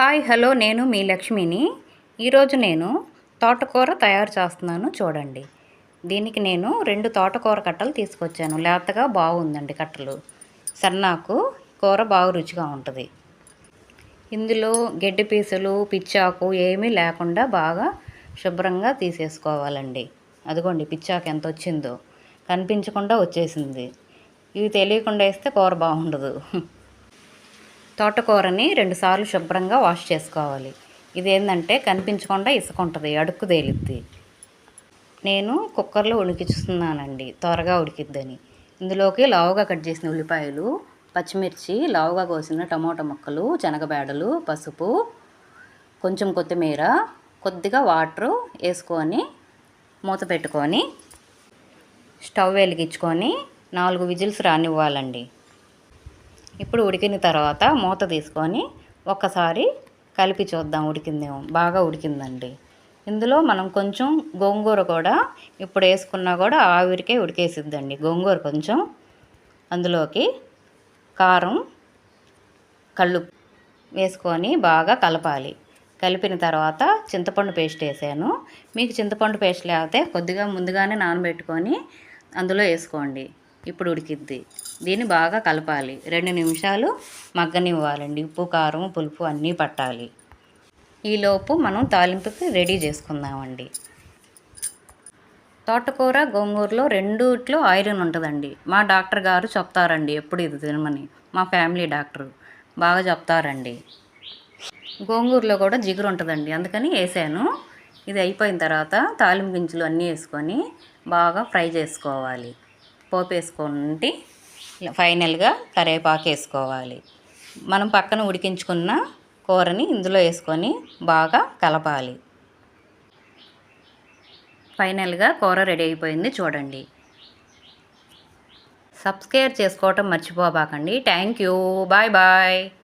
Hi hello నేను మీ లక్ష్మిని. ఈరోజు నేను తోటకూర తయారు చేస్తున్నాను చూడండి. దీనికి నేను 2 తోటకూర కట్టలు తీసుకొచ్చాను. లేతగా బాగుందండి కట్టలు. సన్నాకు కూర బాగా రుచిగా ఉంటుంది. ఇందులో గడ్డి పీసులు పిచ్చాకు ఏమీ లేకుండా బాగా శుభ్రంగా తీసేసుకోవాలండి. అదిగోండి పిచ్చాకు ఎంత వచ్చిందో కనిపించకుండా వచ్చేసింది. ఇవి తెలియకుండా వేస్తే కూర బాగుండదు. తోటకూరని 2 సార్లు శుభ్రంగా వాష్ చేసుకోవాలి. ఇదేంటంటే కనిపించకుండా ఇసుక ఉంటుంది, అడుక్కు తేలిద్ది. నేను కుక్కర్లో ఉడికిస్తున్నానండి, త్వరగా ఉడికిద్దని. ఇందులోకి లావుగా కట్ చేసిన ఉల్లిపాయలు, పచ్చిమిర్చి, లావుగా కోసిన టమోటా ముక్కలు, శనగబేడలు, పసుపు, కొంచెం కొత్తిమీర, కొద్దిగా వాటరు వేసుకొని మూత పెట్టుకొని స్టవ్ వెలిగించుకొని 4 విజిల్స్ రానివ్వాలండి. ఇప్పుడు ఉడికిన తర్వాత మూత తీసుకొని ఒక్కసారి కలిపి చూద్దాం ఉడికిందేమో. బాగా ఉడికిందండి. ఇందులో మనం కొంచెం గోంగూర కూడా ఇప్పుడు వేసుకున్నా కూడా ఆవిరికే ఉడికేసిద్దండి. గోంగూర కొంచెం, అందులోకి కారం, కళ్ళు వేసుకొని బాగా కలపాలి. కలిపిన తర్వాత చింతపండు పేస్ట్ వేసాను. మీకు చింతపండు పేస్ట్ లేకపోతే కొద్దిగా ముందుగానే నానబెట్టుకొని అందులో వేసుకోండి. ఇప్పుడు ఉడికిద్ది. దీన్ని బాగా కలపాలి. 2 నిమిషాలు మగ్గనివ్వాలండి. ఉప్పు కారం పులుపు అన్నీ పట్టాలి. ఈలోపు మనం తాలింపుకి రెడీ చేసుకుందామండి. తోటకూర గోంగూరలో రెండిట్లో ఐరన్ ఉంటుందండి. మా డాక్టర్ గారు చెప్తారండి ఎప్పుడు ఇది తినమని. మా ఫ్యామిలీ డాక్టరు బాగా చెప్తారండి. గోంగూరలో కూడా జిగురు ఉంటుందండి, అందుకని వేసాను. ఇది అయిపోయిన తర్వాత తాలింపు గింజలు అన్నీ వేసుకొని బాగా ఫ్రై చేసుకోవాలి. పోపు వేసుకోండి. ఫైనల్గా కరివేపాకు వేసుకోవాలి. మనం పక్కన ఉడికించుకున్న కూరని ఇందులో వేసుకొని బాగా కలపాలి. ఫైనల్గా కూర రెడీ అయిపోయింది చూడండి. సబ్స్క్రైబ్ చేసుకోవటం మర్చిపోబాకండి. Thank you. Bye bye.